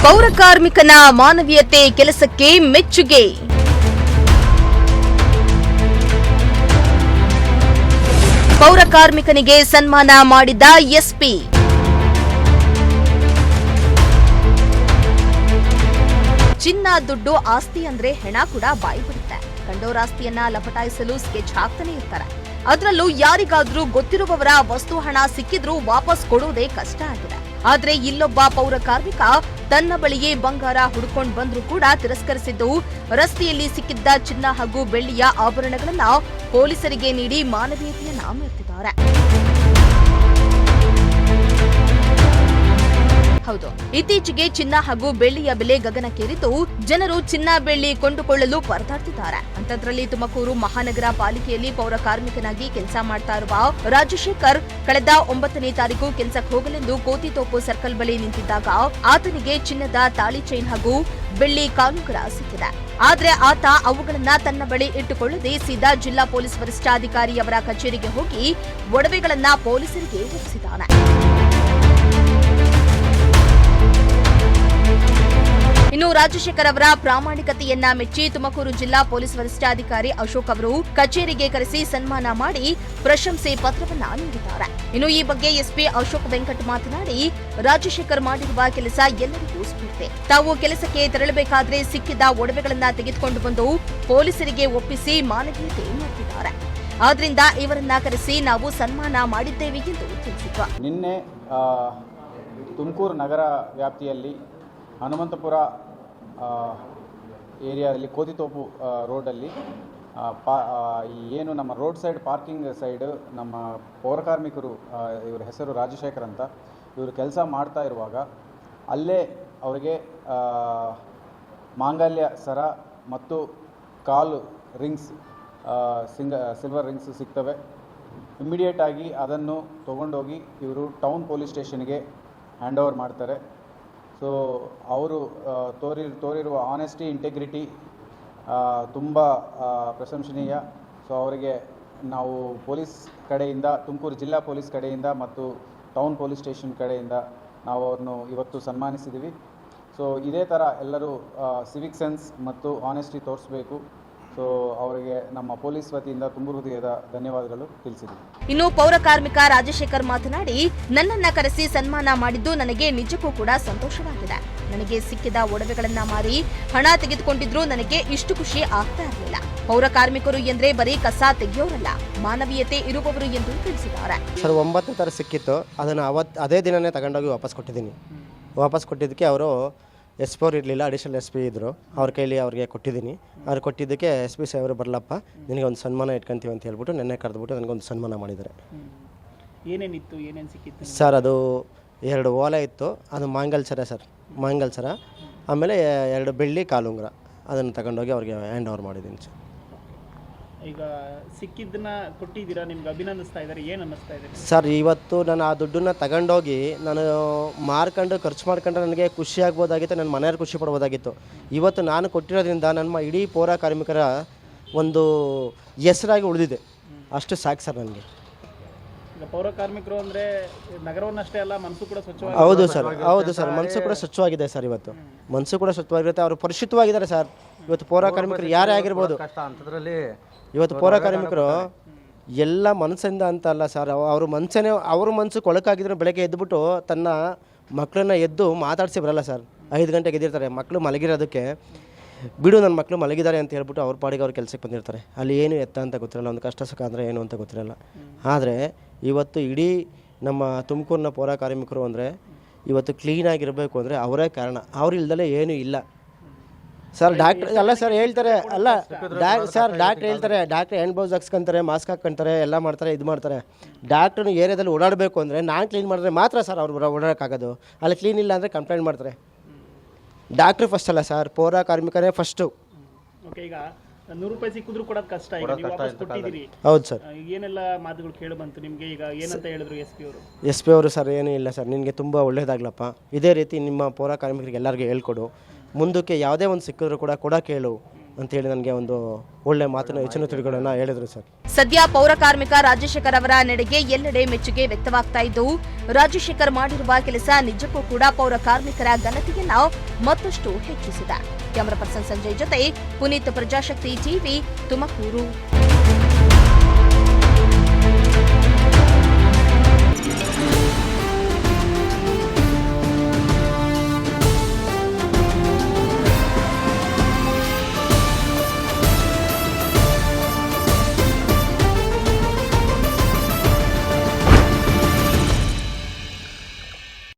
ಪೌರ ಕಾರ್ಮಿಕನ ಮಾನವೀಯತೆ ಕೆಲಸಕ್ಕೆ ಮೆಚ್ಚುಗೆ. ಪೌರ ಕಾರ್ಮಿಕನಿಗೆ ಸನ್ಮಾನ ಮಾಡಿದ ಎಸ್ಪಿ. ಚಿನ್ನ ದುಡ್ಡು ಆಸ್ತಿ ಅಂದ್ರೆ ಹೆಣ ಕೂಡ ಬಾಯಿ ಬಿಡುತ್ತೆ. ಕಂಡೋರ ಆಸ್ತಿಯನ್ನ ಲಪಟಾಯಿಸಲು ಸ್ಕೆಚ್ ಹಾಕ್ತಾನೆ ಇರ್ತಾರೆ. ಅದರಲ್ಲೂ ಯಾರಿಗಾದ್ರೂ ಗೊತ್ತಿರುವವರ ವಸ್ತು ಹಣ ಸಿಕ್ಕಿದ್ರೂ ವಾಪಸ್ ಕೊಡೋದೇ ಕಷ್ಟ ಆಗಿದೆ. ಆದ್ರೆ ಇಲ್ಲೊಬ್ಬ ಪೌರ ಕಾರ್ಮಿಕ ತನ್ನ ಬಳಿಯೇ ಬಂಗಾರ ಹುಡುಕೊಂಡು ಬಂದ್ರೂ ಕೂಡ ತಿರಸ್ಕರಿಸಿದ್ದು, ರಸ್ತೆಯಲ್ಲಿ ಸಿಕ್ಕಿದ್ದ ಚಿನ್ನ ಹಾಗೂ ಬೆಳ್ಳಿಯ ಆಭರಣಗಳನ್ನ ಪೊಲೀಸರಿಗೆ ನೀಡಿ ಮಾನವೀಯತೆಯನ್ನ ಮೆರೆದಿದ್ದಾರೆ. ಹೌದು, ಇತ್ತೀಚೆಗೆ ಚಿನ್ನ ಹಾಗೂ ಬೆಳ್ಳಿಯ ಬೆಲೆ ಗಗನಕ್ಕೇರಿದ್ದು ಜನರು ಚಿನ್ನ ಬೆಳ್ಳಿ ಕೊಂಡುಕೊಳ್ಳಲು ಪರದಾಡ್ತಿದ್ದಾರೆ. ಅಂತದ್ರಲ್ಲಿ ತುಮಕೂರು ಮಹಾನಗರ ಪಾಲಿಕೆಯಲ್ಲಿ ಪೌರ ಕಾರ್ಮಿಕನಾಗಿ ಕೆಲಸ ಮಾಡ್ತಾ ಇರುವ ರಾಜಶೇಖರ್ ಕಳೆದ 9ನೇ ತಾರೀಕು ಕೆಲಸಕ್ಕೆ ಹೋಗಲೆಂದು ಕೋತಿತೋಪು ಸರ್ಕಲ್ ಬಳಿ ನಿಂತಿದ್ದಾಗ ಆತನಿಗೆ ಚಿನ್ನದ ತಾಳಿ ಚೈನ್ ಹಾಗೂ ಬೆಳ್ಳಿ ಕಾಲುಂಗುರ ಸಿಕ್ಕಿದೆ. ಆದ್ರೆ ಆತ ಅವುಗಳನ್ನ ತನ್ನ ಬಳಿ ಇಟ್ಟುಕೊಳ್ಳದೆ ಸೀದಾ ಜಿಲ್ಲಾ ಪೊಲೀಸ್ ವರಿಷ್ಠಾಧಿಕಾರಿ ಅವರ ಕಚೇರಿಗೆ ಹೋಗಿ ಒಡವೆಗಳನ್ನ ಪೊಲೀಸರಿಗೆ ಒಪ್ಪಿಸಿದ್ದಾನೆ. ಇನ್ನು ರಾಜಶೇಖರ್ ಅವರ ಪ್ರಾಮಾಣಿಕತೆಯನ್ನ ಮೆಚ್ಚಿ ತುಮಕೂರು ಜಿಲ್ಲಾ ಪೊಲೀಸ್ ವರಿಷ್ಠಾಧಿಕಾರಿ ಅಶೋಕ್ ಅವರು ಕಚೇರಿಗೆ ಕರೆಸಿ ಸನ್ಮಾನ ಮಾಡಿ ಪ್ರಶಂಸೆ ಪತ್ರವನ್ನ ನೀಡಿದ್ದಾರೆ. ಇನ್ನು ಈ ಬಗ್ಗೆ ಎಸ್ಪಿ ಅಶೋಕ್ ವೆಂಕಟ್ ಮಾತನಾಡಿ, ರಾಜಶೇಖರ್ ಮಾಡಿರುವ ಕೆಲಸ ಎಲ್ಲರಿಗೂ ಸ್ಫೂರ್ತಿ. ತಾವು ಕೆಲಸಕ್ಕೆ ತೆರಳಬೇಕಾದ್ರೆ ಸಿಕ್ಕಿದ ಒಡವೆಗಳನ್ನ ತೆಗೆದುಕೊಂಡು ಬಂದು ಪೊಲೀಸರಿಗೆ ಒಪ್ಪಿಸಿ ಮಾನವೀಯತೆ ಮೆರೆದಿದ್ದಾರೆ. ಆದ್ರಿಂದ ಇವರನ್ನ ಕರೆಸಿ ನಾವು ಸನ್ಮಾನ ಮಾಡಿದ್ದೇವೆ ಎಂದು ತಿಳಿಸಿದ್ರು. ನಿನ್ನೆ ತುಮಕೂರು ನಗರ ವ್ಯಾಪ್ತಿಯಲ್ಲಿ ಹನುಮಂತಪುರ ಏರಿಯಾದಲ್ಲಿ ಕೋತಿತೋಪು ರೋಡಲ್ಲಿ ಏನು ನಮ್ಮ ರೋಡ್ ಸೈಡ್ ಪಾರ್ಕಿಂಗ್ ಸೈಡ್ ನಮ್ಮ ಪೌರಕಾರ್ಮಿಕರು, ಇವರ ಹೆಸರು ರಾಜಶೇಖರ್ ಅಂತ, ಇವರು ಕೆಲಸ ಮಾಡ್ತಾ ಇರುವಾಗ ಅಲ್ಲೇ ಅವರಿಗೆ ಮಾಂಗಲ್ಯ ಸರ ಮತ್ತು ಕಾಲು ರಿಂಗ್ಸ್, ಸಿಲ್ವರ್ ರಿಂಗ್ಸ್ ಸಿಗ್ತವೆ. ಇಮ್ಮಿಡಿಯೇಟಾಗಿ ಅದನ್ನು ತೊಗೊಂಡೋಗಿ ಇವರು ಟೌನ್ ಪೊಲೀಸ್ ಸ್ಟೇಷನ್ಗೆ ಹ್ಯಾಂಡ್ ಓವರ್ ಮಾಡ್ತಾರೆ. ಸೊ ಅವರು ತೋರಿರುವ ಆನೆಸ್ಟಿ, ಇಂಟೆಗ್ರಿಟಿ ತುಂಬ ಪ್ರಶಂಸನೀಯ. ಸೊ ಅವರಿಗೆ ನಾವು ಪೊಲೀಸ್ ಕಡೆಯಿಂದ, ತುಮಕೂರು ಜಿಲ್ಲಾ ಪೊಲೀಸ್ ಕಡೆಯಿಂದ ಮತ್ತು ಟೌನ್ ಪೊಲೀಸ್ ಸ್ಟೇಷನ್ ಕಡೆಯಿಂದ ನಾವು ಅವ್ರನ್ನು ಇವತ್ತು ಸನ್ಮಾನಿಸಿದ್ದೀವಿ. ಸೊ ಇದೇ ಥರ ಎಲ್ಲರೂ ಸಿವಿಕ್ ಸೆನ್ಸ್ ಮತ್ತು ಆನೆಸ್ಟಿ ತೋರಿಸಬೇಕು. ಸೊ ಅವರಿಗೆ ನಮ್ಮ ಪೊಲೀಸ್ ವತಿಯಿಂದ ತುಂಬ ಹೃದಯದ ಧನ್ಯವಾದಗಳು ತಿಳಿಸಿದ್ದೀವಿ. ಇನ್ನು ಪೌರ ಕಾರ್ಮಿಕ ರಾಜಶೇಖರ್ ಮಾತನಾಡಿ, ನನ್ನನ್ನ ಕರೆಸಿ ಸನ್ಮಾನ ಮಾಡಿದ್ದು ನನಗೆ ನಿಜಕ್ಕೂ ಕೂಡ ಸಂತೋಷವಾಗಿದೆ. ನನಗೆ ಸಿಕ್ಕಿದ ಒಡವೆಗಳನ್ನ ಮಾರಿ ಹಣ ತೆಗೆದುಕೊಂಡಿದ್ರು ನನಗೆ ಇಷ್ಟು ಖುಷಿ ಆಗ್ತಾ ಇರಲಿಲ್ಲ. ಪೌರ ಕಾರ್ಮಿಕರು ಎಂದ್ರೆ ಬರೀ ಕಸ ತೆಗೆಯೋರಲ್ಲ, ಮಾನವೀಯತೆ ಇರುವವರು ಎಂದು ತಿಳಿಸಿದ್ದಾರೆ. ಸರ್ 9ನೇ ತಾರೀಕು ಸಿಕ್ಕಿತ್ತು, ಅದನ್ನು ಅದೇ ದಿನನೇ ತಗೊಂಡೋಗಿ ವಾಪಸ್ ಕೊಟ್ಟಿದ್ದೀನಿ. ವಾಪಸ್ ಕೊಟ್ಟಿದ್ದಕ್ಕೆ ಅವರು SP ಅವ್ರು ಇರಲಿಲ್ಲ, ಅಡಿಷನಲ್ SP ಇದ್ದರು, ಅವ್ರ ಕೈಲಿ ಅವ್ರಿಗೆ ಕೊಟ್ಟಿದ್ದೀನಿ. ಅವ್ರು ಕೊಟ್ಟಿದ್ದಕ್ಕೆ SP ಸಾಹೇಬರು ಬರಲಪ್ಪ ನಿನಗೆ ಒಂದು ಸನ್ಮಾನ ಇಟ್ಕೊಂತೀವಿ ಅಂತ ಹೇಳ್ಬಿಟ್ಟು ನೆನ್ನೆ ಕರೆದುಬಿಟ್ಟು ನನಗೊಂದು ಸನ್ಮಾನ ಮಾಡಿದ್ದಾರೆ. ಏನೇನಿತ್ತು, ಏನೇನು ಸಿಕ್ಕಿತ್ತು ಸರ್? ಅದು 2 ಓಲೆ ಇತ್ತು, ಅದು ಮಾಂಗಲ್ ಸರ ಸರ್, ಮಾಂಗಲ್ ಸರ, ಆಮೇಲೆ 2 ಬೆಳ್ಳಿ ಕಾಲುಂಗುರ, ಅದನ್ನು ತಗೊಂಡೋಗಿ ಅವ್ರಿಗೆ ಹ್ಯಾಂಡ್ ಓವರ್ ಮಾಡಿದ್ದೀನಿ ಸರ್. ಈಗ ಸಿಕ್ಕಿದ್ದನ್ನ ಕೊಟ್ಟಿದ್ದೀರಾ, ನಿಮ್ಗೆ ಅಭಿನಂದಿಸ್ತಾ ಇದ್ದಾರೆ, ಏನು ಅನ್ನಿಸ್ತಾ ಇದೆ ಸರ್? ಇವತ್ತು ನಾನು ಆ ದುಡ್ಡನ್ನು ತಗೊಂಡೋಗಿ ನಾನು ಮಾರ್ಕೊಂಡು ಖರ್ಚು ಮಾಡ್ಕೊಂಡ್ರೆ ನನಗೆ ಖುಷಿ ಆಗ್ಬೋದಾಗಿತ್ತು, ನನ್ನ ಮನೆಯವ್ರು ಖುಷಿ ಪಡ್ಬೋದಾಗಿತ್ತು. ಇವತ್ತು ನಾನು ಕೊಟ್ಟಿರೋದ್ರಿಂದ ನಮ್ಮ ಇಡೀ ಪೌರ ಕಾರ್ಮಿಕರ ಒಂದು ಹೆಸರಾಗಿ ಉಳಿದಿದೆ, ಅಷ್ಟು ಸಾಕು ಸರ್ ನನಗೆ. ಈಗ ಪೌರ ಕಾರ್ಮಿಕರು ಅಂದರೆ ನಗರವನ್ನಷ್ಟೇ ಅಲ್ಲ, ಮನಸ್ಸು ಕೂಡ ಸ್ವಚ್ಛವಾಗಿ. ಹೌದು ಸರ್, ಹೌದು ಸರ್, ಮನಸ್ಸು ಕೂಡ ಸ್ವಚ್ಛವಾಗಿದೆ ಸರ್. ಇವತ್ತು ಮನಸ್ಸು ಕೂಡ ಸ್ವಚ್ಛವಾಗಿರುತ್ತೆ, ಅವರು ಪರಿಶುದ್ಧವಾಗಿದ್ದಾರೆ ಸರ್. ಇವತ್ತು ಪೌರ ಕಾರ್ಮಿಕರು ಯಾರೇ ಆಗಿರ್ಬೋದು, ಇವತ್ತು ಪೌರ ಕಾರ್ಮಿಕರು ಎಲ್ಲ ಮನಸ್ಸಿಂದ ಅಂತ ಅಲ್ಲ ಸರ್, ಅವ್ರ ಮನಸ್ಸು ಕೊಳಕಾಗಿದ್ರೆ ಬೆಳಗ್ಗೆ ಎದ್ದುಬಿಟ್ಟು ತನ್ನ ಮಕ್ಕಳನ್ನ ಎದ್ದು ಮಾತಾಡಿಸಿ ಬರಲ್ಲ ಸರ್. 5 ಗಂಟೆಗೆ ಎದ್ದಿರ್ತಾರೆ, ಮಕ್ಕಳು ಮಲಗಿರೋದಕ್ಕೆ ಬಿಡು ನನ್ನ ಮಕ್ಕಳು ಮಲಗಿದ್ದಾರೆ ಅಂತ ಹೇಳ್ಬಿಟ್ಟು ಅವ್ರ ಪಾಡಿಗೆ ಅವ್ರ ಕೆಲಸಕ್ಕೆ ಬಂದಿರ್ತಾರೆ. ಅಲ್ಲಿ ಏನು ಎತ್ತ ಅಂತ ಗೊತ್ತಿರಲ್ಲ, ಒಂದು ಕಷ್ಟ ಸುಖ ಅಂದರೆ ಏನು ಅಂತ ಗೊತ್ತಿರಲ್ಲ. ಆದರೆ ಇವತ್ತು ಇಡೀ ನಮ್ಮ ತುಮಕೂರಿನ ಪೌರ ಕಾರ್ಮಿಕರು ಅಂದರೆ ಇವತ್ತು ಕ್ಲೀನಾಗಿರಬೇಕು ಅಂದರೆ ಅವರೇ ಕಾರಣ. ಅವ್ರು ಇಲ್ದಲೇ ಏನೂ ಇಲ್ಲ ಸರ್. ಡಾಕ್ಟ್ರ್ ಅಲ್ಲ ಸರ್ ಹೇಳ್ತಾರೆ, ಅಲ್ಲ ಸರ್ ಡಾಕ್ಟ್ರ್ ಹೇಳ್ತಾರೆ, ಡಾಕ್ಟ್ರ್ ಹ್ಯಾಂಡ್ ಗ್ಲೌಸ್ ಹಾಕ್ಸ್ಕೊಂತಾರೆ, ಮಾಸ್ಕ್ ಹಾಕ್ಕೊಂತಾರೆ, ಎಲ್ಲ ಮಾಡ್ತಾರೆ, ಇದು ಮಾಡ್ತಾರೆ. ಡಾಕ್ಟ್ರನ್ನು ಏರಿಯಾದಲ್ಲಿ ಓಡಾಡಬೇಕು ಅಂದರೆ ನಾನು ಕ್ಲೀನ್ ಮಾಡಿದ್ರೆ ಮಾತ್ರ ಸರ್ ಅವ್ರು ಓಡಾಡೋಕ್ಕಾಗೋದು. ಅಲ್ಲಿ ಕ್ಲೀನ್ ಇಲ್ಲ ಅಂದರೆ ಕಂಪ್ಲೇಂಟ್ ಮಾಡ್ತಾರೆ. ಡಾಕ್ಟ್ರು ಫಸ್ಟ್ ಅಲ್ಲ ಸರ್, ಪೌರ ಕಾರ್ಮಿಕರೇ ಫಸ್ಟು. ಓಕೆ, ಈಗ 100 ರೂಪಾಯಿ ಸಿಕ್ಕಿದ್ರು ಕೂಡ ಕಷ್ಟ. ಈಗ ನೀವು ವಾಪಸ್ ಕೊಟ್ಟಿದ್ದೀರಿ. ಹೌದು ಸರ್. ಏನೆಲ್ಲ ಮಾತುಗಳು ಕೇಳಿ ಬಂತು ನಿಮಗೆ? ಈಗ ಏನಂತ ಹೇಳಿದ್ರು SP ಅವರು? ಸರ್ ಏನೂ ಇಲ್ಲ ಸರ್, ನಿನಗೆ ತುಂಬ ಒಳ್ಳೇದಾಗ್ಲಪ್ಪ, ಇದೇ ರೀತಿ ನಿಮ್ಮ ಪೌರ ಕಾರ್ಮಿಕರಿಗೆ ಎಲ್ಲರಿಗೂ ಹೇಳ್ಕೊಡು, ಮುಂದಕ್ಕೆ ಯಾವುದೇ ಒಂದು ಸಿಕ್ಕಿದ್ರು ಕೂಡ ಕೊಡೋಕೆ ಹೇಳು, ಅಂತೇಳಿ ನನಗೆ ಒಂದು ಒಳ್ಳೆ ಮಾತನ್ನು ಹೆಚ್ಚಿನ ತಿಳುಗಳನ್ನು ಹೇಳಿದರು ಸರ್. ಸದ್ಯ ಪೌರ ಕಾರ್ಮಿಕ ರಾಜಶೇಖರ್ ಅವರ ನಡೆಗೆ ಎಲ್ಲೆಡೆ ಮೆಚ್ಚುಗೆ ವ್ಯಕ್ತವಾಗ್ತಾ ಇದ್ದು, ರಾಜಶೇಖರ್ ಮಾಡಿರುವ ಕೆಲಸ ನಿಜಕ್ಕೂ ಕೂಡ ಪೌರ ಕಾರ್ಮಿಕರ ಘನತೆಯನ್ನ ಮತ್ತಷ್ಟು ಹೆಚ್ಚಿಸಿದೆ. ಕ್ಯಾಮರಾ ಪರ್ಸನ್ ಸಂಜಯ್ ಜೊತೆ ಪುನೀತ್, ಪ್ರಜಾಶಕ್ತಿ ಟಿವಿ, ತುಮಕೂರು.